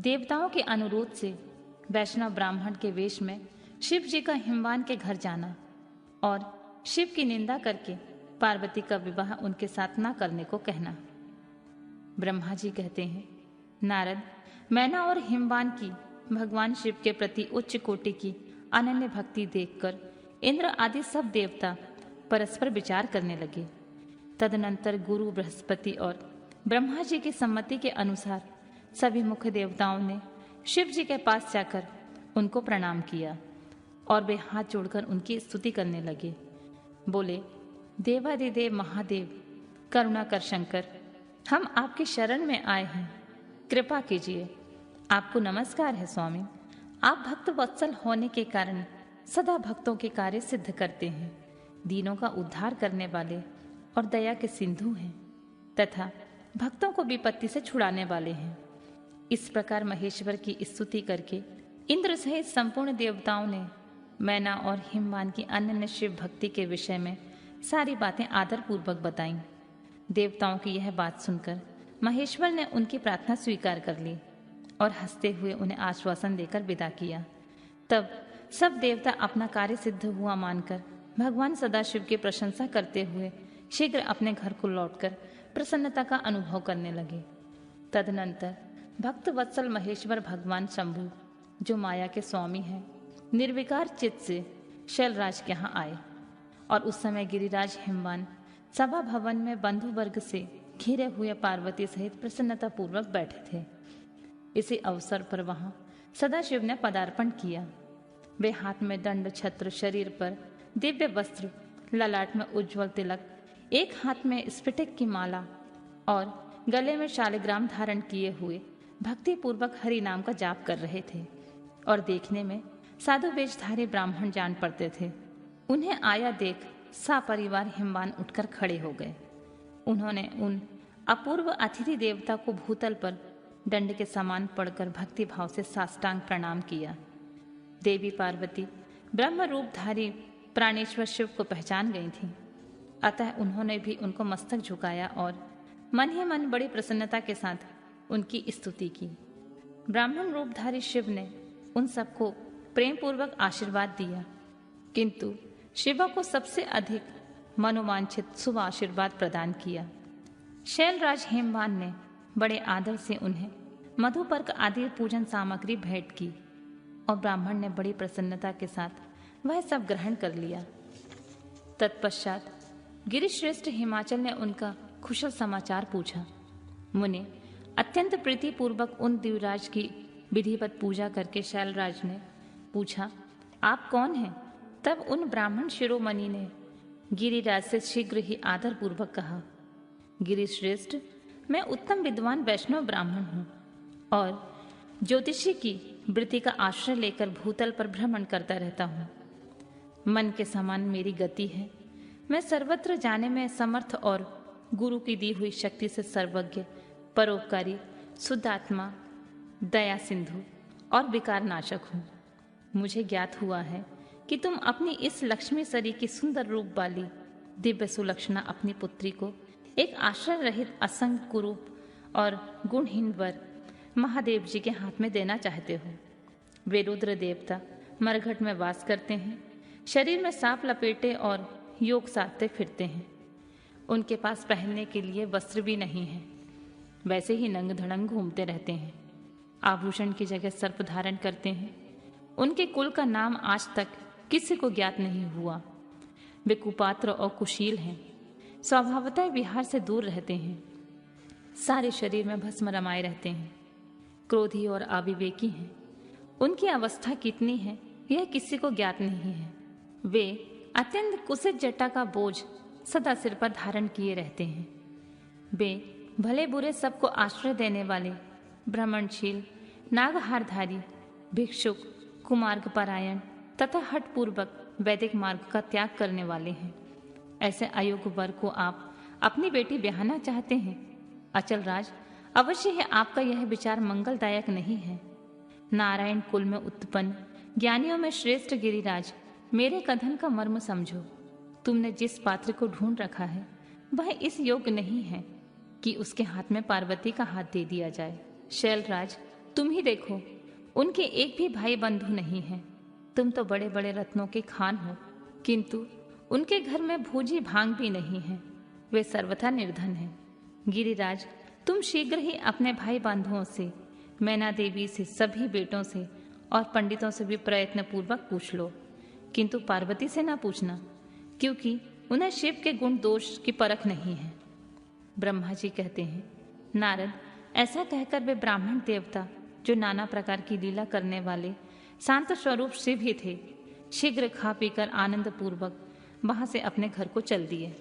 देवताओं के अनुरोध से वैष्णव ब्राह्मण के वेश में शिव जी का हिमवान के घर जाना और शिव की निंदा करके पार्वती का विवाह उनके साथ ना करने को कहना। ब्रह्मा जी कहते हैं, नारद, मैना और हिमवान की भगवान शिव के प्रति उच्च कोटि की अनन्य भक्ति देखकर इंद्र आदि सब देवता परस्पर विचार करने लगे। तदनंतर गुरु बृहस्पति और ब्रह्मा जी की सम्मति के अनुसार सभी मुख्य देवताओं ने शिव जी के पास जाकर उनको प्रणाम किया और वे हाथ जोड़कर उनकी स्तुति करने लगे। बोले, देवादिदेव महादेव, करुणा कर शंकर, हम आपकी शरण में आए हैं, कृपा कीजिए। आपको नमस्कार है स्वामी। आप भक्त वत्सल होने के कारण सदा भक्तों के कार्य सिद्ध करते हैं, दीनों का उद्धार करने वाले और दया के सिंधु हैं तथा भक्तों को विपत्ति से छुड़ाने वाले हैं। इस प्रकार महेश्वर की स्तुति करके इंद्र सहित संपूर्ण देवताओं ने मैना और हिमवान की अनन्य शिव भक्ति के विषय में सारी बातें आदरपूर्वक बताईं। देवताओं की यह बात सुनकर महेश्वर ने उनकी प्रार्थना स्वीकार कर ली और हंसते हुए उन्हें आश्वासन देकर विदा किया। तब सब देवता अपना कार्य सिद्ध हुआ मानकर भगवान सदाशिव की प्रशंसा करते हुए शीघ्र अपने घर को लौटकर प्रसन्नता का अनुभव करने लगे। तदनंतर भक्त वत्सल महेश्वर भगवान शंभु, जो माया के स्वामी हैं, निर्विकार चित्त से शैलराज के यहाँ आए और उस समय गिरिराज हिमवान सभा भवन में बंधु वर्ग से घिरे हुए पार्वती सहित प्रसन्नता पूर्वक बैठे थे। इसी अवसर पर वहां सदाशिव ने पदार्पण किया। वे हाथ में दंड छत्र, शरीर पर दिव्य वस्त्र, ललाट में उज्ज्वल तिलक, एक हाथ में स्फटिक की माला और गले में शालिग्राम धारण किए हुए भक्ति पूर्वक हरि नाम का जाप कर रहे थे और देखने में साधु वेशधारी ब्राह्मण जान पड़ते थे। उन्हें आया देख सपरिवार हिमवान उठकर खड़े हो गए। उन्होंने उन अपूर्व अतिथि देवता को भूतल पर दंड के समान पड़कर भक्ति भाव से साष्टांग प्रणाम किया। देवी पार्वती ब्रह्म रूपधारी प्राणेश्वर शिव को पहचान गई थीं, अतः उन्होंने भी उनको मस्तक झुकाया और मन ही मन बड़ी प्रसन्नता के साथ उनकी स्तुति की। ब्राह्मण रूपधारी शिव ने उन सबको प्रेम पूर्वक आशीर्वाद दिया, किंतु शिवा को सबसे अधिक मनोवांछित शुभ आशीर्वाद प्रदान किया। शैलराज हिमवान ने बड़े आदर से उन्हें मधुपर्क आदि पूजन सामग्री भेंट की और ब्राह्मण ने बड़ी प्रसन्नता के साथ वह सब ग्रहण कर लिया। तत्पश्चात गिरिश्रेष्ठ हिमाचल ने उनका कुशल समाचार पूछा। मुनि अत्यंत प्रीतिपूर्वक उन दिवराज की विधिवत पूजा करके शैलराज ने पूछा, आप कौन हैं? तब उन ब्राह्मण शिरोमणि ने गिरिराज से शीघ्र ही आदर पूर्वक कहा, गिरिश्रेष्ठ, मैं उत्तम विद्वान वैष्णव ब्राह्मण हूँ और ज्योतिषी की वृत्ति का आश्रय लेकर भूतल पर भ्रमण करता रहता हूँ। मन के समान मेरी गति है। मैं सर्वत्र जाने में समर्थ और गुरु की दी हुई शक्ति से सर्वज्ञ, परोपकारी, शुद्धात्मा, दया सिंधु और विकार नाशक हूँ। मुझे ज्ञात हुआ है कि तुम अपनी इस लक्ष्मी सरी की सुंदर रूप वाली दिव्य सुलक्षणा अपनी पुत्री को एक आश्रय रहित असंग कुरूप और गुणहीन वर महादेव जी के हाथ में देना चाहते हो। वे रुद्र देवता मरघट में वास करते हैं, शरीर में सांप लपेटे और योग साधते फिरते हैं। उनके पास पहनने के लिए वस्त्र भी नहीं है, वैसे ही नंग धड़ंग घूमते रहते हैं। आभूषण की जगह सर्प धारण करते हैं। उनके कुल का नाम आज तक किसी को ज्ञात नहीं हुआ। वे कुपात्र और कुशील हैं, स्वभावतः विहार से दूर रहते हैं, सारे शरीर में भस्म रमाए रहते हैं, क्रोधी और अविवेकी हैं। उनकी अवस्था कितनी है यह किसी को ज्ञात नहीं है। वे अत्यंत कुसित जटा का बोझ सदा सिर पर धारण किए रहते हैं। वे भले बुरे सबको आश्रय देने वाले, भ्रमणशील, नागहारधारी, भिक्षुक, कुमार्ग परायण तथा हठपूर्वक वैदिक मार्ग का त्याग करने वाले हैं। ऐसे अयोग्य वर को आप अपनी बेटी ब्याहना चाहते हैं। अचल राज, अवश्य ही आपका यह विचार मंगलदायक नहीं है। नारायण कुल में उत्पन्न ज्ञानियों में श्रेष्ठ गिरिराज, मेरे कथन का मर्म समझो। तुमने जिस पात्र को ढूंढ रखा है वह इस योग्य नहीं है कि उसके हाथ में पार्वती का हाथ दे दिया जाए। शैलराज, तुम ही देखो, उनके एक भी भाई बंधु नहीं है। तुम तो बड़े बड़े रत्नों के खान हो, किंतु उनके घर में भूजी भांग भी नहीं है। वे सर्वथा निर्धन है। गिरिराज, तुम शीघ्र ही अपने भाई बंधुओं से, मैना देवी से, सभी बेटों से और पंडितों से भी प्रयत्न पूर्वक पूछ लो, किंतु पार्वती से ना पूछना, क्योंकि उन्हें शिव के गुण दोष की परख नहीं है। ब्रह्मा जी कहते हैं, नारद, ऐसा कहकर वे ब्राह्मण देवता, जो नाना प्रकार की लीला करने वाले शांत स्वरूप शिव ही थे, शीघ्र खा पीकर आनंद पूर्वक वहां से अपने घर को चल दिए।